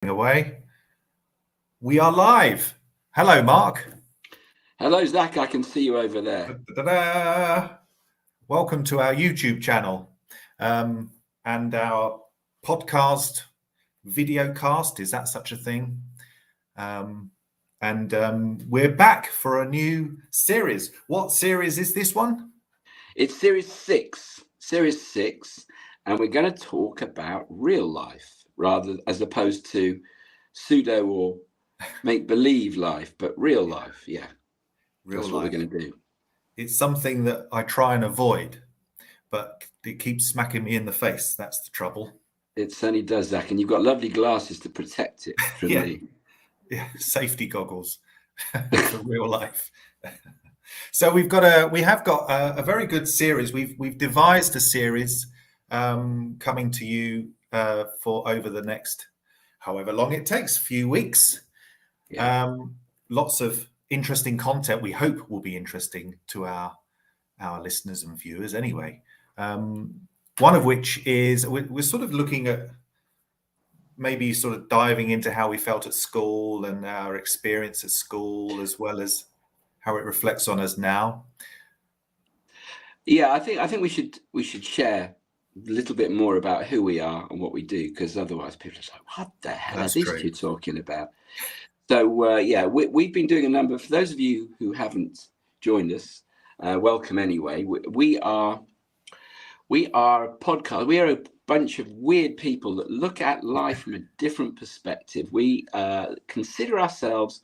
Away. We are live. Hello, Mark. Hello, Zach. I can see you over there. Da-da-da. Welcome to our YouTube channel and our podcast, video cast. Is that such a thing? We're back for a new series. What series is this one? It's series six, and we're going to talk about real life rather as opposed to pseudo or make-believe life, but real life. Yeah, Real that's life. what we're going to do. It's something that I try and avoid, but it keeps smacking me in the face. That's the trouble. It certainly does, Zach, and you've got lovely glasses to protect it from me. Yeah, safety goggles for real life. So we have got a very good series. We've devised a series coming to you for over the next however long it takes, few weeks. Yeah. Lots of interesting content. We hope will be interesting to our listeners and viewers. Anyway, one of which is we're sort of looking at maybe sort of diving into how we felt at school and our experience at school, as well as how it reflects on us now. Yeah, I think we should share a little bit more about who we are and what we do, because otherwise people are like, what the hell That's are these true. two talking about? So we've been doing a number. For those of you who haven't joined us, welcome anyway. We are a podcast. We are a bunch of weird people that look at life from a different perspective. We consider ourselves,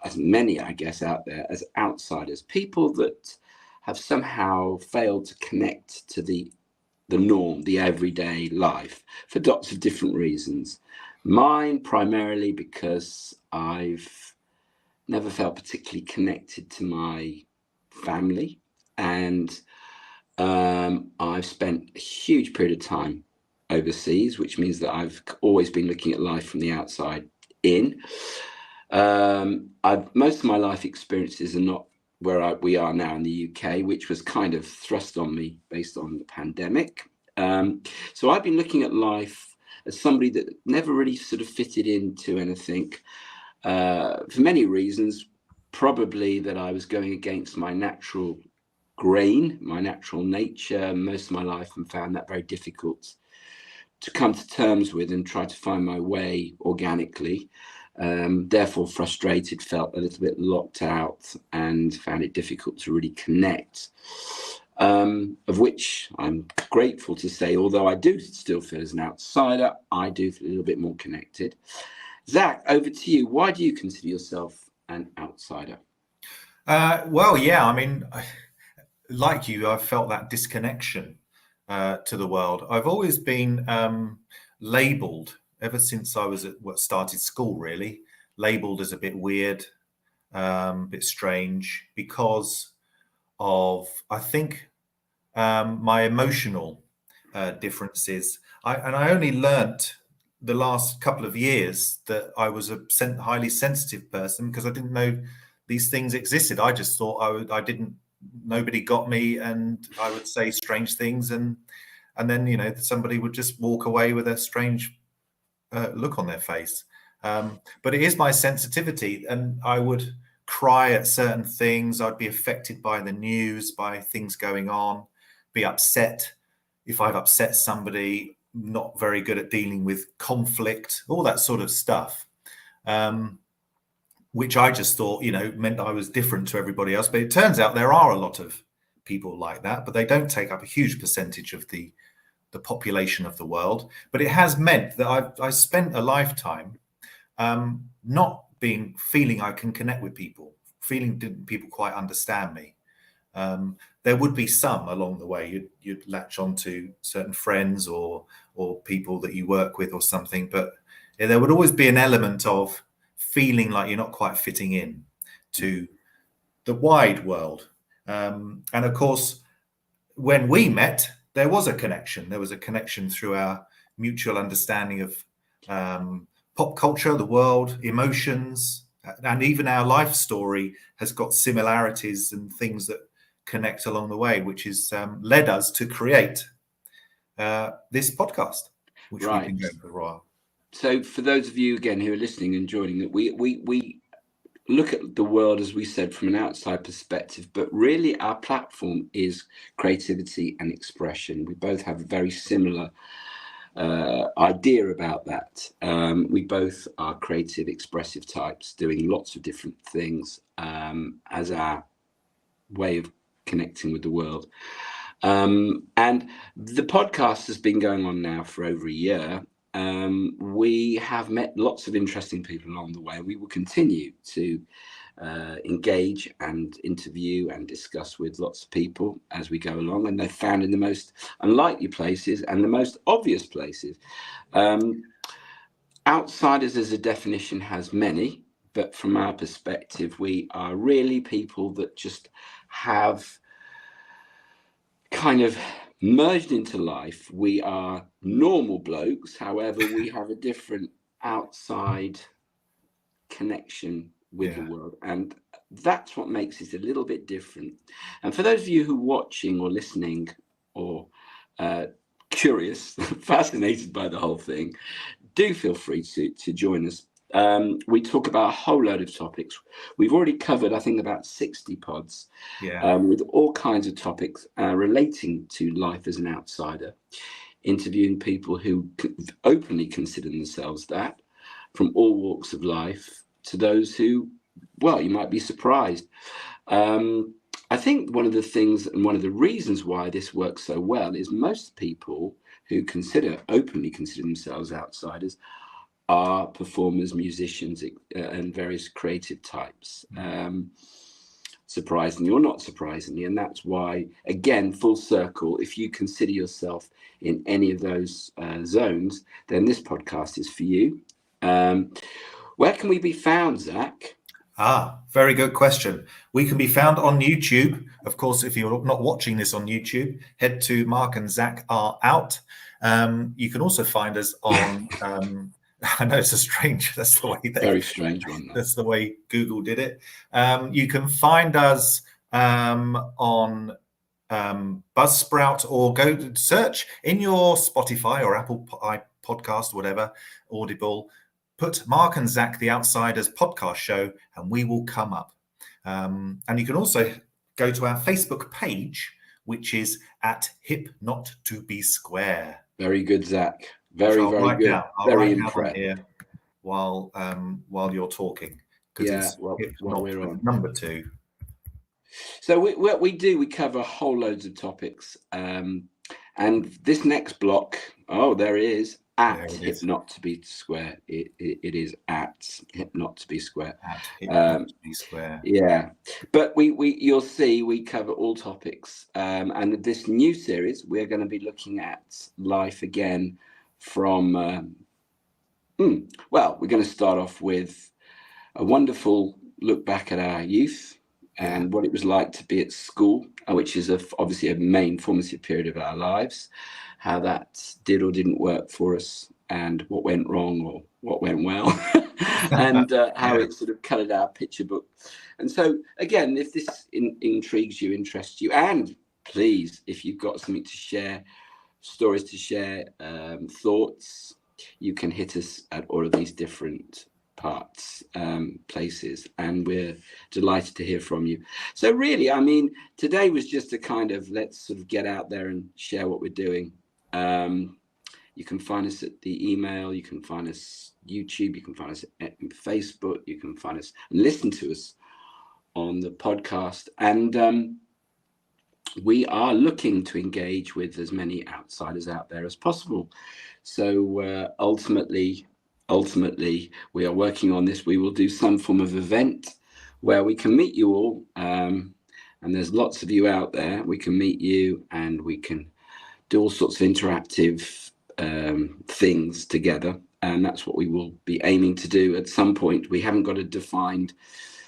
as many, I guess, out there, as outsiders, people that have somehow failed to connect to the norm, the everyday life, for lots of different reasons. Mine primarily because I've never felt particularly connected to my family, and I've spent a huge period of time overseas, which means that I've always been looking at life from the outside in. Most of my life experiences are not where we are now in the UK, which was kind of thrust on me based on the pandemic. So I've been looking at life as somebody that never really sort of fitted into anything for many reasons. Probably that I was going against my natural grain, my natural nature, most of my life, and found that very difficult to come to terms with and try to find my way organically. Therefore frustrated, felt a little bit locked out, and found it difficult to really connect. Of which I'm grateful to say, although I do still feel as an outsider, I do feel a little bit more connected. Zach, over to you. Why do you consider yourself an outsider? Well, yeah, I mean, like you, I've felt that disconnection to the world. I've always been labelled ever since I was started school, really, labelled as a bit weird, a bit strange, because of, I think, my emotional differences. I only learnt the last couple of years that I was a highly sensitive person, because I didn't know these things existed. I just thought I didn't. Nobody got me, and I would say strange things, and then somebody would just walk away with a strange look on their face. But it is my sensitivity, and I would cry at certain things. I'd be affected by the news, by things going on, be upset if I've upset somebody, not very good at dealing with conflict, all that sort of stuff. Which I just thought, meant I was different to everybody else. But it turns out there are a lot of people like that, but they don't take up a huge percentage of the population of the world. But it has meant that I spent a lifetime not feeling I can connect with people, feeling people quite understand me. There would be some along the way. You'd latch onto certain friends or people that you work with or something, but there would always be an element of feeling like you're not quite fitting in to the wide world. And of course, when we met, there was a connection. There was a connection through our mutual understanding of pop culture, the world, emotions, and even our life story has got similarities and things that connect along the way, which has led us to create this podcast, which we've been going for a while. So for those of you again who are listening and joining, that we look at the world, as we said, from an outside perspective, but really our platform is creativity and expression. We both have a very similar idea about that. We both are creative, expressive types doing lots of different things as our way of connecting with the world. And the podcast has been going on now for over a year. We have met lots of interesting people along the way. We will continue to engage and interview and discuss with lots of people as we go along, and they're found in the most unlikely places and the most obvious places. Outsiders as a definition has many, but from our perspective, we are really people that just have kind of merged into life. We are normal blokes, however, we have a different outside connection with the world, and that's what makes it a little bit different. And for those of you who are watching or listening or curious, fascinated by the whole thing, do feel free to join us. We talk about a whole load of topics. We've already covered, I think, about 60 pods with all kinds of topics relating to life as an outsider, interviewing people who openly consider themselves that, from all walks of life, to those who, well, you might be surprised. I think one of the things and one of the reasons why this works so well is most people who openly consider themselves outsiders are performers, musicians, and various creative types. Surprisingly or not surprisingly, and that's why, again, full circle, if you consider yourself in any of those zones, then this podcast is for you. Where can we be found, Zach? Very good question. We can be found on YouTube. Of course, if you're not watching this on YouTube, head to Mark and Zach Are Out. You can also find us on, I know it's that's the way very strange one. That's the way Google did it. You can find us on Buzzsprout, or go to search in your Spotify or Apple podcast, whatever, Audible. Put Mark and Zach, the Outsiders podcast show, and we will come up. And you can also go to our Facebook page, which is at Hip Not to Be Square. Very good, Zach. Very good. Very impressed. Here while you're talking, because it's while we're on number 2. So we cover whole loads of topics, and this next block, there it is. At Hip Not to Be Square. It is at Hip Not to Be Square. At Hip Not to Be Square. Yeah, but you'll see we cover all topics. And this new series, we're going to be looking at life again from. We're going to start off with a wonderful look back at our youth and what it was like to be at school, which is obviously a main formative period of our lives. How that did or didn't work for us, and what went wrong or what went well, and how it sort of coloured our picture book. And so, again, if this intrigues you, interests you, and please, if you've got something to share, stories to share, thoughts, you can hit us at all of these different parts, places, and we're delighted to hear from you. So really, I mean, today was just a kind of, let's sort of get out there and share what we're doing. You can find us at the email, you can find us YouTube, you can find us at Facebook, you can find us and listen to us on the podcast. And we are looking to engage with as many outsiders out there as possible. So ultimately, we are working on this. We will do some form of event where we can meet you all. And there's lots of you out there. We can meet you and we can do all sorts of interactive things together. And that's what we will be aiming to do at some point. We haven't got a defined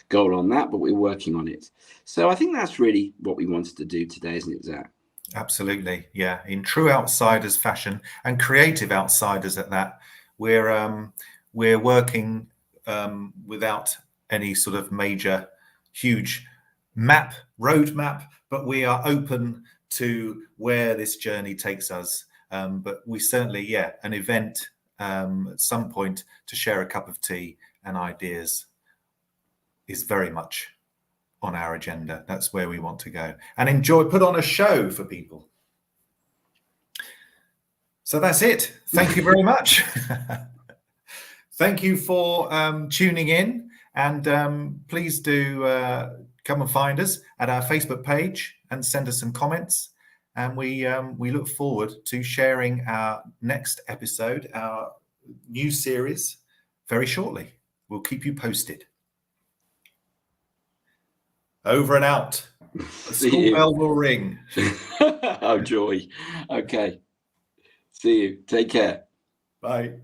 goal on that, but we're working on it. So I think that's really what we wanted to do today, isn't it, Zach? Absolutely. Yeah. In true outsiders fashion, and creative outsiders at that, we're working without any sort of major, huge roadmap, but we are open to where this journey takes us. But we certainly, an event at some point to share a cup of tea and ideas is very much on our agenda. That's where we want to go and put on a show for people. So that's it. Thank you very much. Thank you for tuning in, and please do come and find us at our Facebook page and send us some comments. And we look forward to sharing our next episode, our new series, very shortly. We'll keep you posted. Over and out. The school bell will ring. Oh, joy. Okay. See you. Take care. Bye.